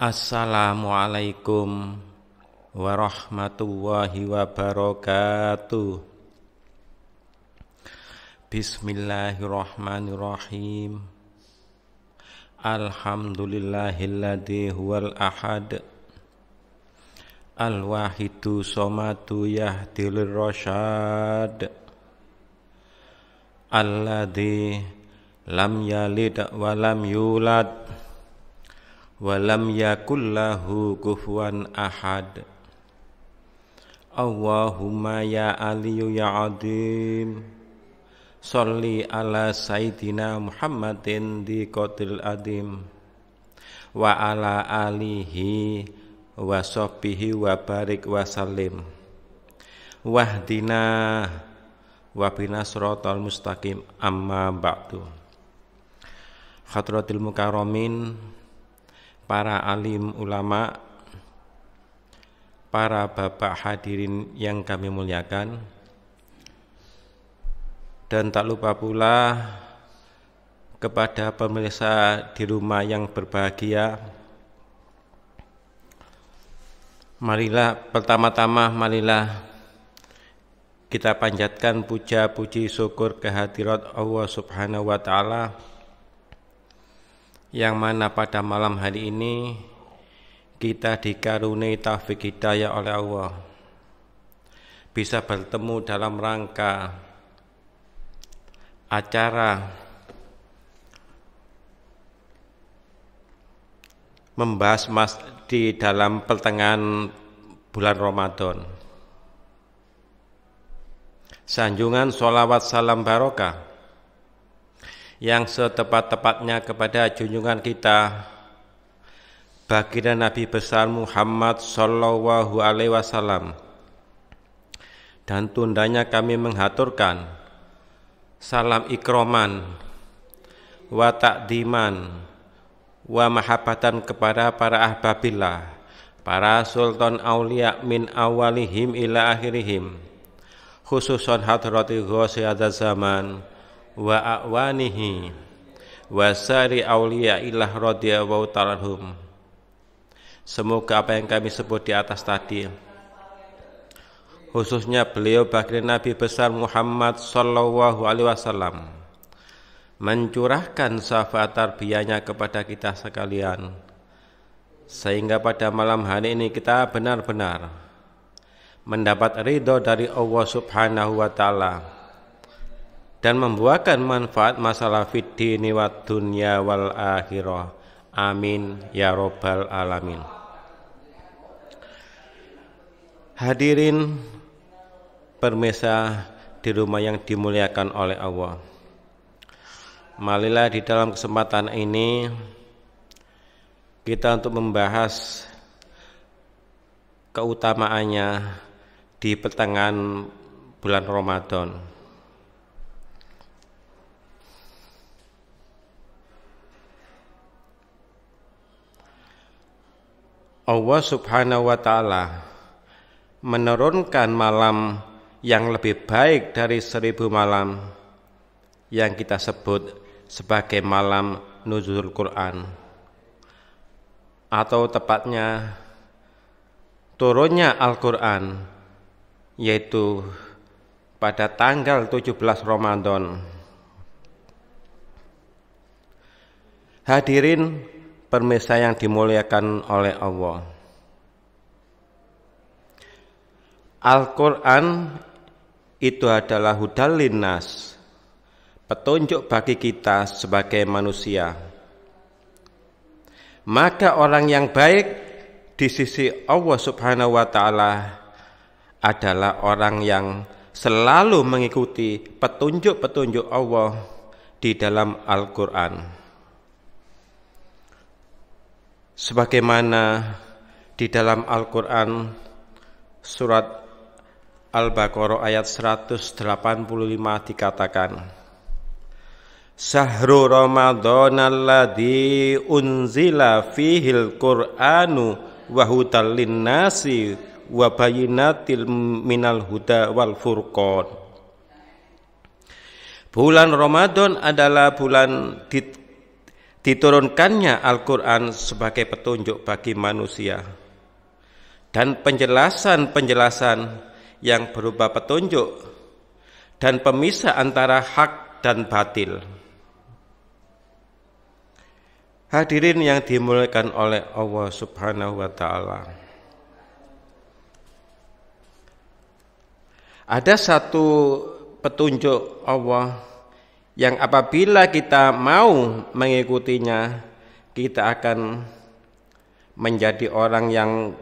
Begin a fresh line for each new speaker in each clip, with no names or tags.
Assalamualaikum warahmatullahi wabarakatuh. Bismillahirrahmanirrahim. Alhamdulillahilladzi huwal ahad al-wahidu somadu yahdil rasyad alladzi lam yalid wa lam yulad walam yakullahu kufuwan ahad. Allahumma ya aliyu ya adim, sholli ala sayyidina Muhammadin di qatil adim wa ala alihi wa sahbihi wa barik wa salim wahdina wa bina siratal mustaqim. Amma ba'du. Hadratil mukarramin, para alim ulama, para bapak hadirin yang kami muliakan, dan tak lupa pula kepada pemirsa di rumah yang berbahagia. Marilah kita panjatkan puja puji syukur kehadirat Allah Subhanahu wa Ta'ala, yang mana pada malam hari ini kita dikaruniai taufik hidayah oleh Allah, bisa bertemu dalam rangka acara membahas di dalam pertengahan bulan Ramadan, sanjungan sholawat salam barokah yang setepat-tepatnya kepada junjungan kita baginda Nabi besar Muhammad sallallahu alaihi wasallam. Dan tundanya kami menghaturkan salam ikroman wa takdiman wa mahabbatan kepada para ahbabillah, para sultan aulia min awalihim ila akhirihim, khususan hadrati ghosi hadza zaman wa a'wanihi wa sari awliya ilah radhiyallahu ta'ala anhum. Semoga apa yang kami sebut di atas tadi, khususnya beliau baginda Nabi besar Muhammad sallallahu alaihi wasallam, mencurahkan syafaat tarbiyahnya kepada kita sekalian, sehingga pada malam hari ini kita benar-benar mendapat ridho dari Allah Subhanahu wa Ta'ala dan membuahkan manfaat masalah fid dini wad dunya wal akhirah. Amin ya rabbal alamin. Hadirin pemirsa di rumah yang dimuliakan oleh Allah, marilah di dalam kesempatan ini kita untuk membahas keutamaannya di pertengahan bulan Ramadan. Allah Subhanahu wa Ta'ala menurunkan malam yang lebih baik dari 1000 malam yang kita sebut sebagai malam nuzul Quran, atau tepatnya turunnya Al-Quran, yaitu pada tanggal 17 Ramadan. Hadirin pemirsa yang dimuliakan oleh Allah, Al-Quran itu adalah hudal linnas, petunjuk bagi kita sebagai manusia. Maka orang yang baik di sisi Allah Subhanahu wa Ta'ala adalah orang yang selalu mengikuti petunjuk-petunjuk Allah di dalam Al-Quran. Sebagaimana di dalam Al-Quran surat Al-Baqarah ayat 185 dikatakan, Sahru Ramadan alladzi unzila fihil Qur'anu wa hudal linnasi wa bayyinatil minal huda wal furqan. Bulan Ramadan adalah bulan diturunkannya Al-Quran sebagai petunjuk bagi manusia dan penjelasan-penjelasan yang berupa petunjuk dan pemisah antara hak dan batil. Hadirin yang dimuliakan oleh Allah Subhanahu wa taala. Ada satu petunjuk Allah yang apabila kita mau mengikutinya, kita akan menjadi orang yang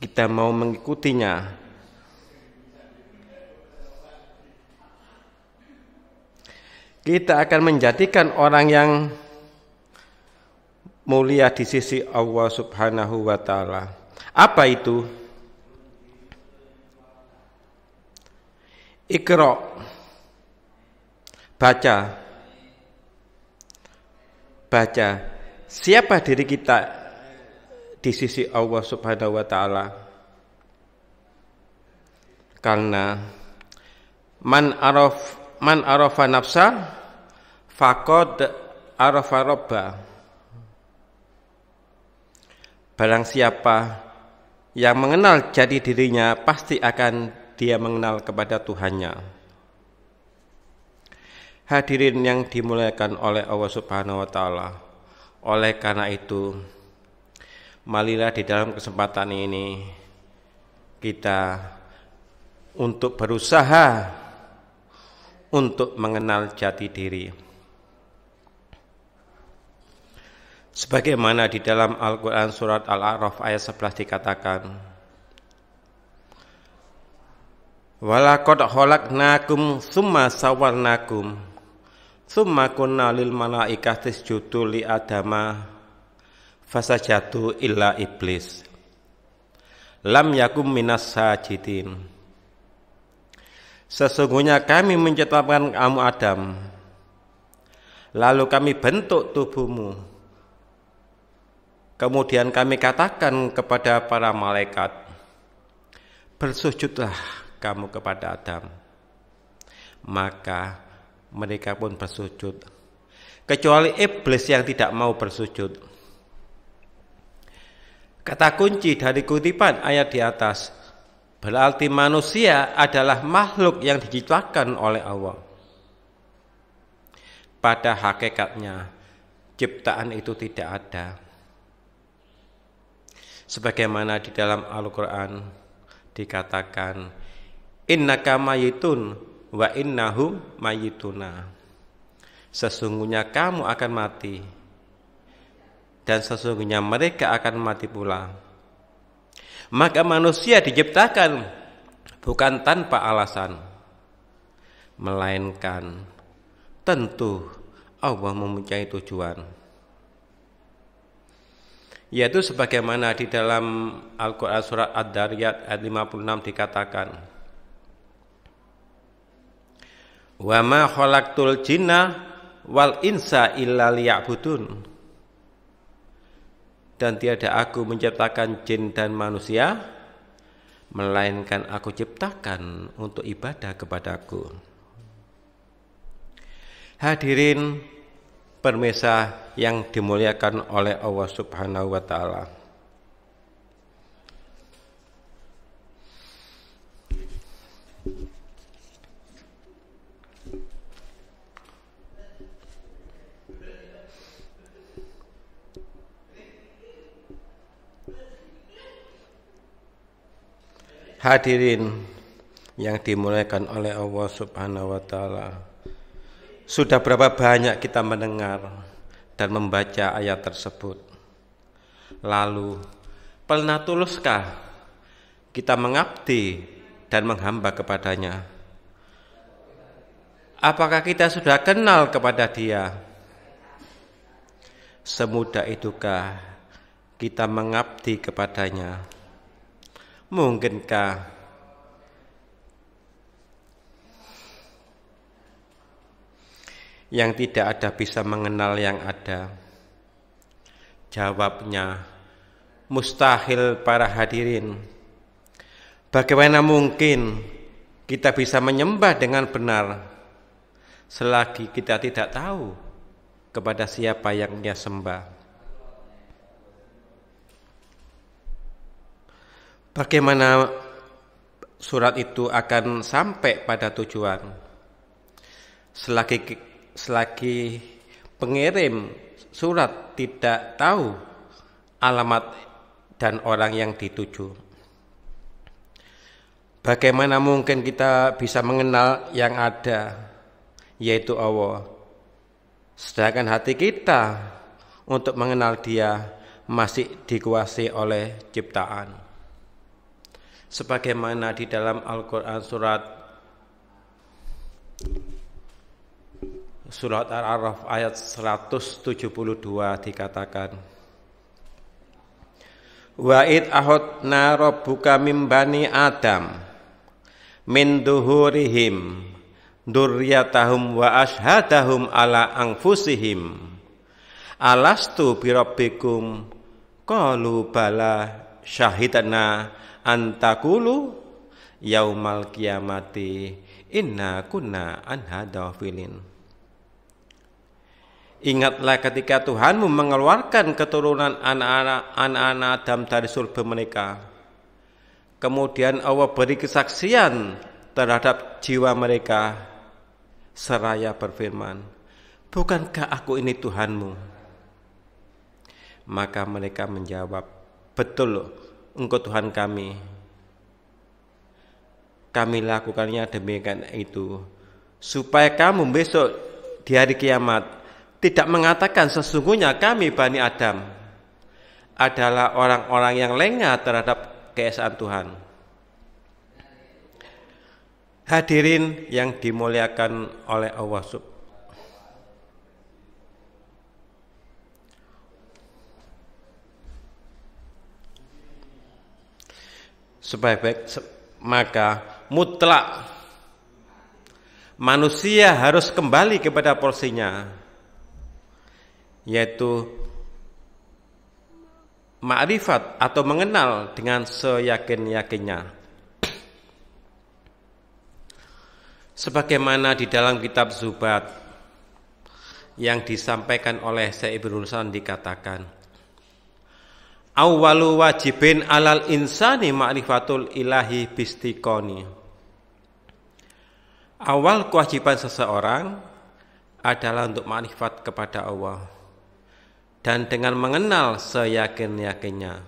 kita mau mengikutinya. Kita akan menjadikan orang yang mulia di sisi Allah Subhanahu wa taala. Apa itu? Iqra. Baca. Siapa diri kita di sisi Allah Subhanahu wa taala? Karena man arafa nafsa faqad arafa rabba. Barang siapa yang mengenal jati dirinya, pasti akan dia mengenal kepada Tuhannya. Hadirin yang dimuliakan oleh Allah Subhanahu wa taala. Oleh karena itu, marilah di dalam kesempatan ini kita untuk berusaha untuk mengenal jati diri. Sebagaimana di dalam Al-Quran surat Al-A'raf ayat 11 dikatakan, walaqad khalaqnakum tsumma sawwarnakum tsumma kunna lil malaikati isjudu li adama fasajadu illa iblis lam yakum minas sajidin. Sesungguhnya kami menciptakan kamu Adam, lalu kami bentuk tubuhmu, kemudian kami katakan kepada para malaikat, bersujudlah kamu kepada Adam. Maka mereka pun bersujud, kecuali iblis yang tidak mau bersujud. Kata kunci dari kutipan ayat di atas berarti manusia adalah makhluk yang diciptakan oleh Allah. Pada hakikatnya ciptaan itu tidak ada. Sebagaimana di dalam Al-Quran dikatakan, innaka mayitun wa innahum mayituna. Sesungguhnya kamu akan mati dan sesungguhnya mereka akan mati pula. Maka manusia diciptakan bukan tanpa alasan, melainkan tentu Allah mempunyai tujuan. Yaitu sebagaimana di dalam Al-Quran surat Ad-Dariyat ayat 56 dikatakan, wa ma khalaqtul jinna wal insa illa liya'budun. Dan tiada aku menciptakan jin dan manusia, melainkan aku ciptakan untuk ibadah kepadaku. Hadirin pemirsa yang dimuliakan oleh Allah Subhanahu wa taala. Hadirin yang dimuliakan oleh Allah Subhanahu wa taala. Sudah berapa banyak kita mendengar dan membaca ayat tersebut? Lalu, pernah tuluskah kita mengabdi dan menghamba kepadanya? Apakah kita sudah kenal kepada Dia? Semudah itukah kita mengabdi kepadanya? Mungkinkah yang tidak ada bisa mengenal yang ada? Jawabnya, mustahil para hadirin. Bagaimana mungkin kita bisa menyembah dengan benar selagi kita tidak tahu kepada siapa yang ia sembah. Bagaimana surat itu akan sampai pada tujuan? Selagi pengirim surat tidak tahu alamat dan orang yang dituju, bagaimana mungkin kita bisa mengenal yang ada, yaitu Allah, sedangkan hati kita untuk mengenal Dia masih dikuasai oleh ciptaan. Sebagaimana di dalam Al-Quran surat Al-A'raf ayat 172 dikatakan, wa id ahadna rabbuka min bani Adam min duhurihim dzurriyyatahum wa ashhadahum ala anfusihim alastu birabbikum qalu bala syahidna antakulu yaumal kiamati inna kunna an hadza ghafilin. Ingatlah ketika Tuhanmu mengeluarkan keturunan anak-anak Adam dari surga mereka. Kemudian Allah beri kesaksian terhadap jiwa mereka seraya berfirman, bukankah aku ini Tuhanmu? Maka mereka menjawab, betul, Engkau Tuhan kami. Kami lakukannya demikian itu, supaya kamu besok di hari kiamat tidak mengatakan sesungguhnya kami Bani Adam adalah orang-orang yang lengah terhadap keesaan Tuhan. Hadirin yang dimuliakan oleh Allah sebaik-baik, maka mutlak manusia harus kembali kepada porsinya, yaitu ma'rifat atau mengenal dengan seyakin-yakinnya. Sebagaimana di dalam kitab Zubat yang disampaikan oleh Syekh Ibnu Rushd dikatakan, awwalu wajibin alal insani ma'rifatul ilahi bistiqoni. Awal kewajiban seseorang adalah untuk ma'rifat kepada Allah dan dengan mengenal seyakin-yakinnya.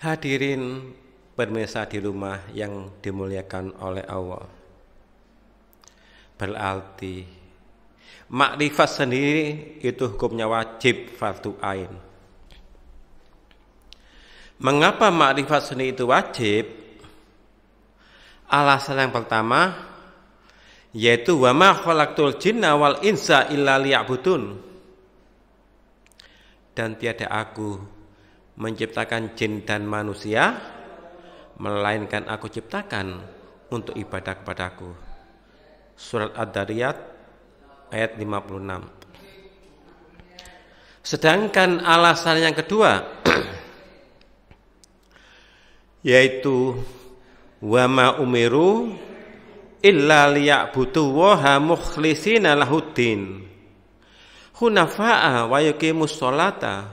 Hadirin pemirsa di rumah yang dimuliakan oleh Allah, berarti makrifat sendiri itu hukumnya wajib fardu ain. Mengapa makrifat sendiri itu wajib? Alasan yang pertama yaitu wa ma khalaqtul jinna wal insa illa liya'budun. Dan tiada aku menciptakan jin dan manusia melainkan aku ciptakan untuk ibadah kepadaku. Surat Ad-Dariyat ayat 56. Sedangkan alasan yang kedua yaitu wa ma umiru illa liya'budu waha mukhlishina lahuddin hunafa'a wa yuqimus sholata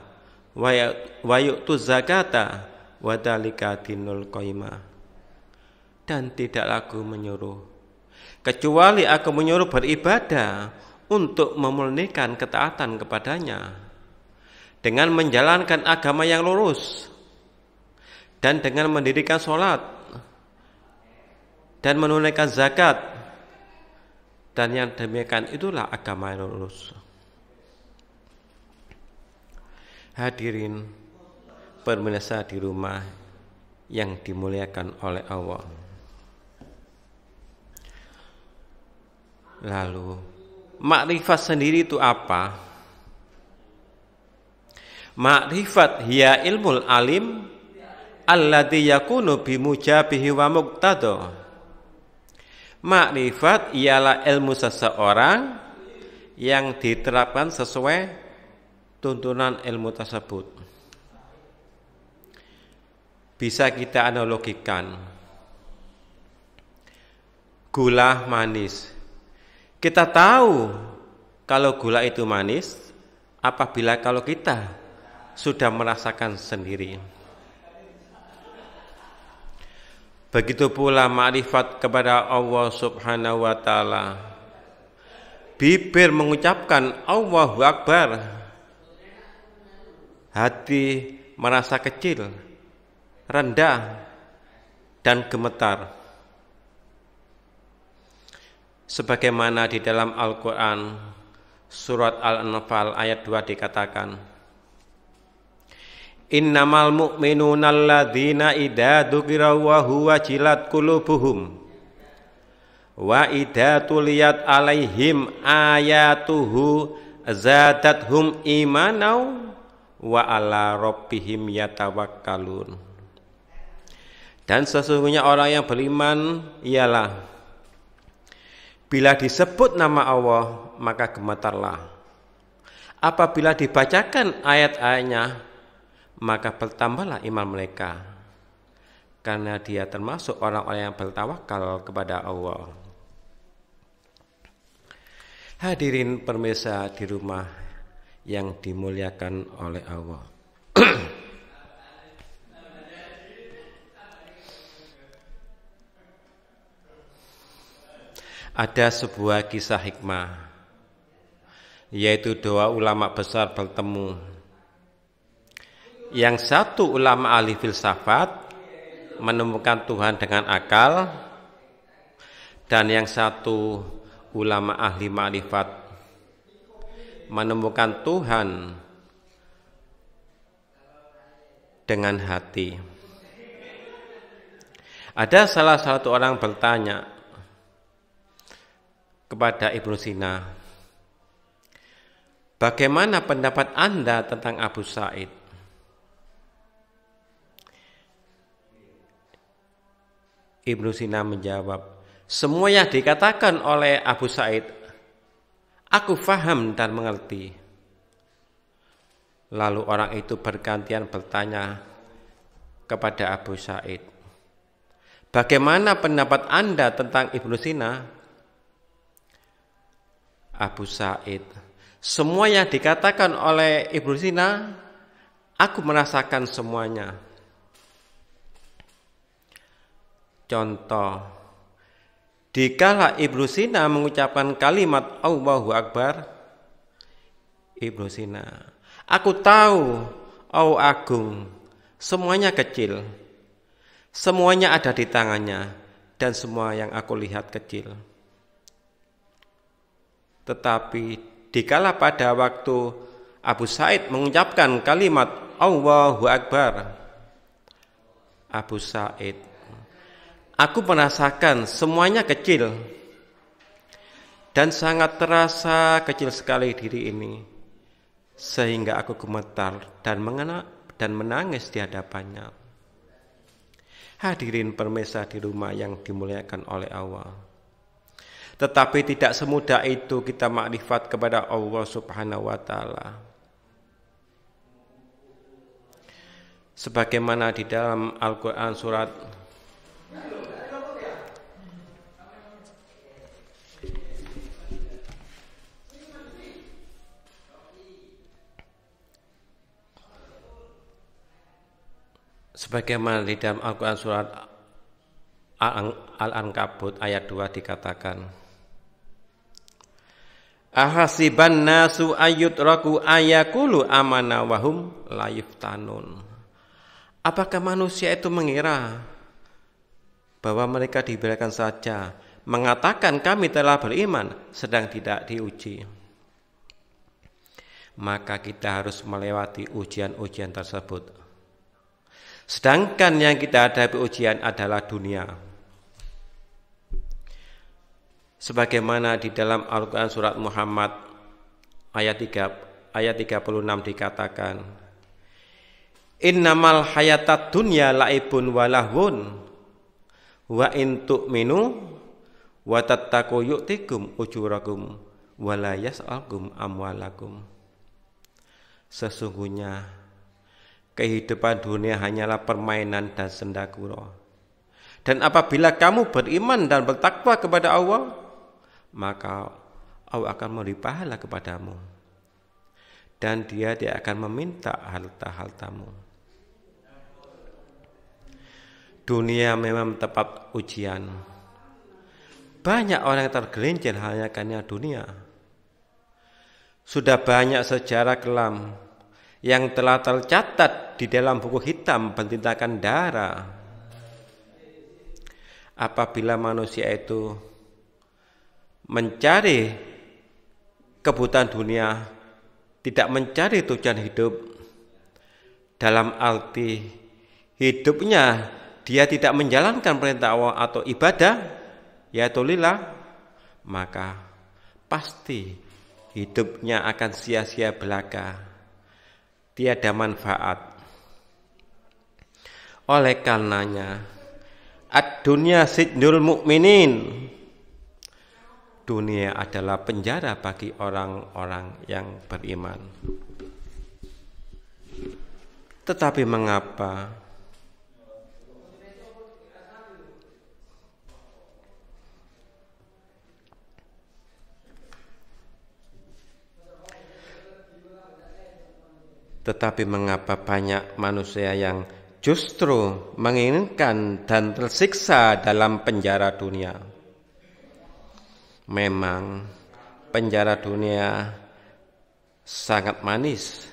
wa yu'tuz zakata wa dzalika dinul qayyimah. Dan tidaklah aku menyuruh kecuali aku menyuruh beribadah untuk memurnikan ketaatan kepadanya dengan menjalankan agama yang lurus dan dengan mendirikan sholat dan menunaikan zakat, dan yang demikian itulah agama yang lurus. Hadirin pemirsa di rumah yang dimuliakan oleh Allah. Lalu makrifat sendiri itu apa? Makrifat hiya ilmul alim alladzi yakunu bimujabihi wa muqtada. Makrifat ialah ilmu seseorang yang diterapkan sesuai tuntunan ilmu tersebut. Bisa kita analogikan gula manis. Kita tahu kalau gula itu manis, apabila kalau kita sudah merasakan sendiri. Begitu pula ma'rifat kepada Allah Subhanahu wa ta'ala. Bibir mengucapkan Allahu Akbar, hati merasa kecil, rendah, dan gemetar. Sebagaimana di dalam Al-Quran, surat Al-Anfal ayat 2 dikatakan, Innamal mu'minuna alladzina idza dzukira wa huwa jilat qulubuhum wa idza tuliyat alaihim ayatuhu zadathum imanau wa ala rabbihim yatawakkalun. Dan sesungguhnya orang yang beriman ialah bila disebut nama Allah maka gemetarlah. Apabila dibacakan ayat-ayatnya maka bertambahlah iman mereka, karena dia termasuk orang-orang yang bertawakal kepada Allah. Hadirin pemirsa di rumah yang dimuliakan oleh Allah. Ada sebuah kisah hikmah, yaitu dua ulama besar bertemu. Yang satu ulama ahli filsafat menemukan Tuhan dengan akal, dan yang satu ulama ahli ma'rifat menemukan Tuhan dengan hati. Ada salah satu orang bertanya kepada Ibnu Sina, bagaimana pendapat Anda tentang Abu Sa'id? Ibnu Sina menjawab, semua yang dikatakan oleh Abu Sa'id, aku faham dan mengerti. Lalu orang itu bergantian bertanya kepada Abu Sa'id, bagaimana pendapat Anda tentang Ibnu Sina? Abu Sa'id, semua yang dikatakan oleh Ibnu Sina, aku merasakan semuanya. Contoh, dikala Ibnu Sina mengucapkan kalimat Allahu Akbar, Ibnu Sina, aku tahu, Allah agung, semuanya kecil, semuanya ada di tangannya, dan semua yang aku lihat kecil. Tetapi dikala pada waktu Abu Sa'id mengucapkan kalimat Allahu Akbar, Abu Sa'id, aku merasakan semuanya kecil dan sangat terasa kecil sekali diri ini, sehingga aku gemetar dan menangis di hadapannya. Hadirin pemirsa di rumah yang dimuliakan oleh Allah. Tetapi tidak semudah itu kita makrifat kepada Allah Subhanahu wa ta'ala. Sebagaimana di dalam Al-Quran surat sebagaimana di dalam Al-Quran surat Al-Ankabut ayat 2 dikatakan, ahasiban nasu ayyutraku ayakulu amana wahum la yuftanun. Apakah manusia itu mengira bahwa mereka dibiarkan saja mengatakan kami telah beriman sedang tidak diuji? Maka kita harus melewati ujian-ujian tersebut. Sedangkan yang kita hadapi ujian adalah dunia. Sebagaimana di dalam Al-Quran surat Muhammad ayat 36 dikatakan, innamal hayatad dunya laibun walahun wa in tu'minu wa tattaqu yu'tikum ujurakum wa la yas'alkum amwalakum. Sesungguhnya kehidupan dunia hanyalah permainan dan sendagura. Dan apabila kamu beriman dan bertakwa kepada Allah, maka Allah akan memberi pahala kepadamu. Dan dia akan meminta harta-hartamu. Dunia memang tempat ujian. Banyak orang yang tergelincir hanya karena dunia. Sudah banyak sejarah kelam yang telah tercatat di dalam buku hitam bentitakan darah. Apabila manusia itu mencari kebutuhan dunia, tidak mencari tujuan hidup, dalam arti hidupnya dia tidak menjalankan perintah Allah atau ibadah, yaitu lillah, maka pasti hidupnya akan sia-sia belaka, tiada manfaat. Oleh karenanya, ad-dunya sijnul mukminin, dunia adalah penjara bagi orang-orang yang beriman. Tetapi mengapa banyak manusia yang justru menginginkan dan tersiksa dalam penjara dunia? Memang penjara dunia sangat manis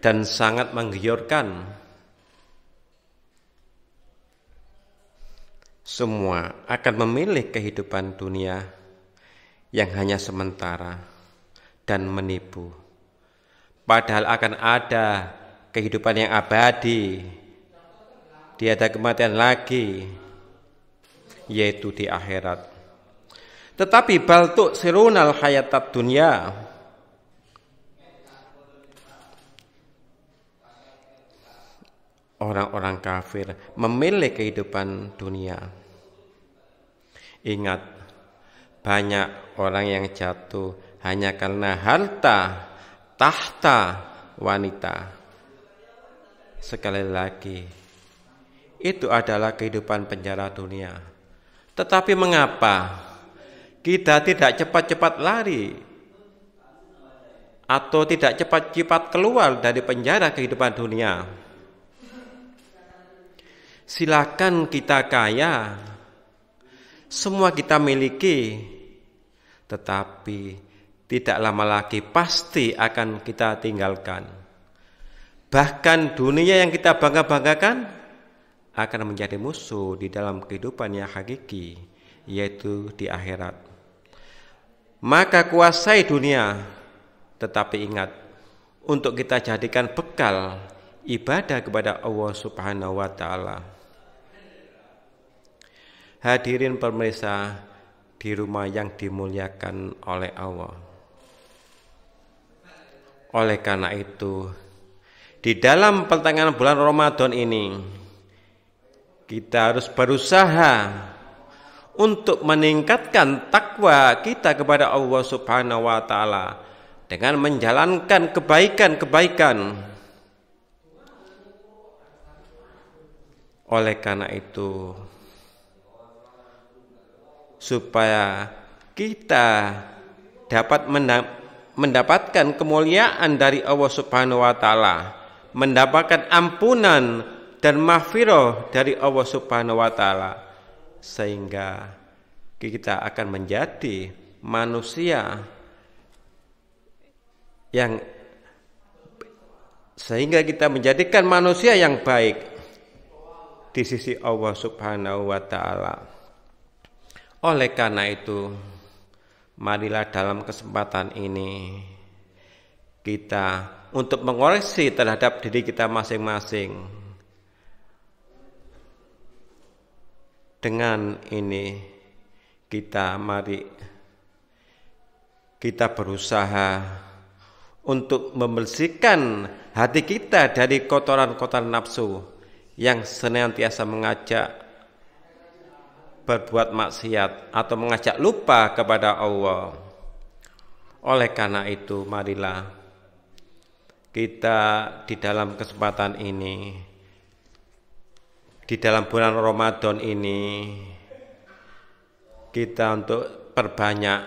dan sangat menggiurkan. Semua akan memilih kehidupan dunia yang hanya sementara dan menipu. Padahal akan ada kehidupan yang abadi, tiada kematian lagi, yaitu di akhirat. Tetapi bal tu'sirunal hayatad dunya, orang-orang kafir memilih kehidupan dunia. Ingat, banyak orang yang jatuh hanya karena harta, tahta, wanita. Sekali lagi, itu adalah kehidupan penjara dunia. Tetapi mengapa kita tidak cepat-cepat lari atau tidak cepat-cepat keluar dari penjara kehidupan dunia? Silakan kita kaya, semua kita miliki, tetapi tidak lama lagi pasti akan kita tinggalkan. Bahkan dunia yang kita bangga-banggakan akan menjadi musuh di dalam kehidupan yang hakiki, yaitu di akhirat. Maka kuasai dunia, tetapi ingat, untuk kita jadikan bekal ibadah kepada Allah Subhanahu wa Ta'ala. Hadirin pemirsa di rumah yang dimuliakan oleh Allah. Oleh karena itu, di dalam pertengahan bulan Ramadan ini, kita harus berusaha untuk meningkatkan takwa kita kepada Allah Subhanahu wa Ta'ala dengan menjalankan kebaikan-kebaikan. Oleh karena itu, supaya kita dapat mendapatkan kemuliaan dari Allah Subhanahu wa Ta'ala, mendapatkan ampunan dan maghfirah dari Allah Subhanahu wa Ta'ala, sehingga kita akan menjadi manusia yang menjadikan manusia yang baik di sisi Allah Subhanahu wa Ta'ala. Oleh karena itu, marilah dalam kesempatan ini kita untuk mengoreksi terhadap diri kita masing-masing. Dengan ini mari kita berusaha untuk membersihkan hati kita dari kotoran-kotoran nafsu yang senantiasa mengajak berbuat maksiat atau mengajak lupa kepada Allah. Oleh karena itu, marilah kita di dalam kesempatan ini, di dalam bulan Ramadan ini, kita untuk perbanyak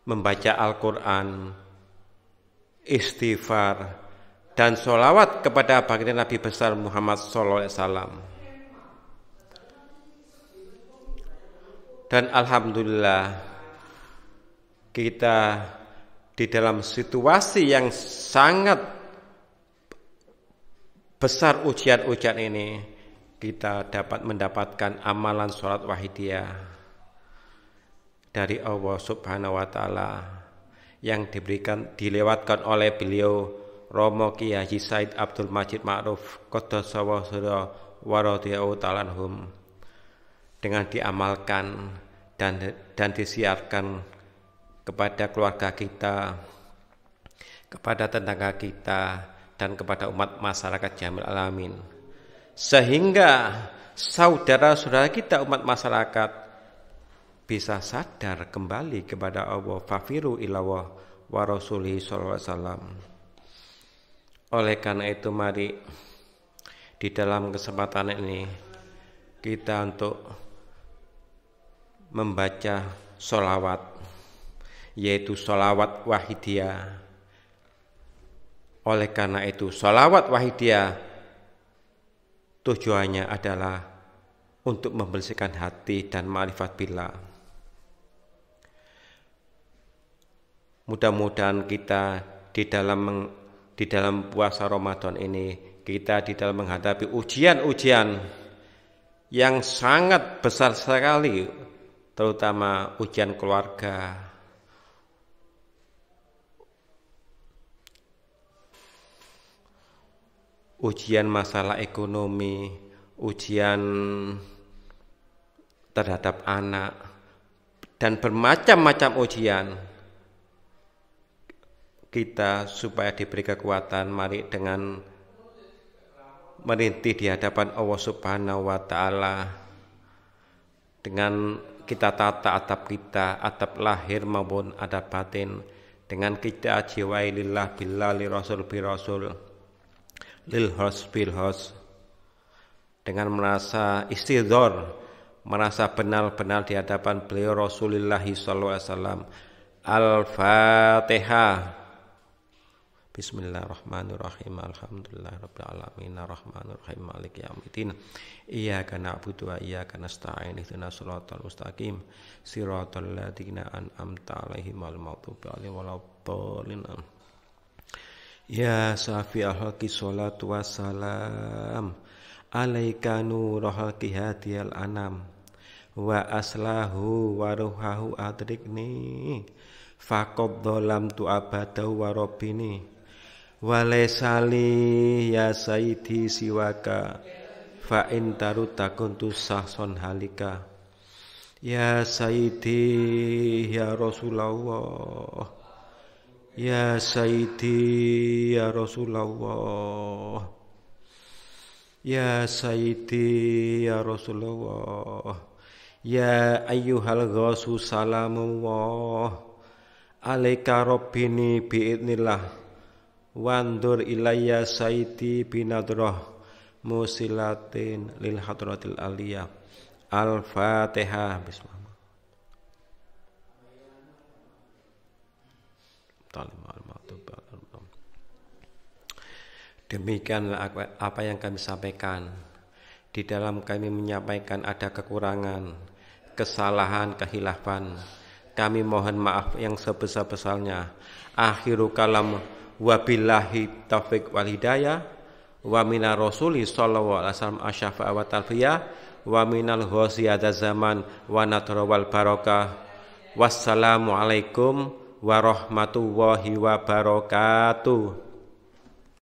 membaca Al-Quran, istighfar, dan sholawat kepada baginda Nabi besar Muhammad SAW. Dan alhamdulillah kita di dalam situasi yang sangat besar ujian-ujian ini, kita dapat mendapatkan amalan sholat wahidiyah dari Allah Subhanahu wa Ta'ala yang dilewatkan oleh beliau Romo Kiai Haji Said Abdul Majid Ma'ruf Qaddasallahu sirra wa radhiyallahu ta'ala anhum, dengan diamalkan dan disiarkan kepada keluarga kita, kepada tetangga kita, dan kepada umat masyarakat jamil alamin, sehingga saudara-saudara kita umat masyarakat bisa sadar kembali kepada Allah, fafiru ilallah wa rasulihi sallallahu alaihi wasallam. Oleh karena itu, mari di dalam kesempatan ini kita untuk membaca sholawat, yaitu sholawat wahidiyah. Oleh karena itu, sholawat wahidiyah tujuannya adalah untuk membersihkan hati dan ma'rifat billah. Mudah-mudahan kita di dalam puasa Ramadan ini, kita di dalam menghadapi ujian-ujian yang sangat besar sekali, terutama ujian keluarga, ujian masalah ekonomi, ujian terhadap anak, dan bermacam-macam ujian. Kita supaya diberi kekuatan, mari dengan merintih di hadapan Allah Subhanahu wa Ta'ala, dengan kita tata atap kita, atap lahir maupun atap batin, dengan kita jiwai lillah billah li rasul bi rasul lil hos bil hos, dengan merasa istidhar, merasa benar-benar di hadapan beliau Rasulullah sallallahu alaihi wasallam. Al-Fatihah. Bismillahirrahmanirrahim. Alhamdulillahirabbil alamin arrahmanirrahim maliki yaumiddin. Iyyaka na'budu wa iyyaka nasta'in ihdinas siratal mustaqim siratal ladzina an'amta 'alaihim ghairil maghdubi 'alaihim waladdallin. Ya safi'al haqqi sholatu wassalam alaika nurul hadiyal anam wa aslahu wa ruhahu adrikni faqad dhalamtu abadahu wa rabbini walaisali ya sayyidi siwaka fa in taruttakuntu sahson halika. Ya sayyidi ya Rasulullah, ya sayyidi ya Rasulullah, ya sayyidi ya Rasulullah, ya ayyuhal ghasu salamullah alaika rabbini biidnillah wandur ilayya sayyidi binadrah musilatin lil hadratil aliyah. Al-Fatihah. Bismillah. Demikianlah apa yang kami sampaikan. Di dalam kami menyampaikan ada kekurangan, kesalahan, kehilafan. Kami mohon maaf yang sebesar-besarnya. Akhiru kalam wabillahi taufiq wal hidayah wa minar rasuli sallallahu alaihi wasallam asyafa'a wa talfiyah wa minal ghosiyada zaman wa nadra wal barakah. Wassalamu alaikum warahmatullahi wabarakatuh.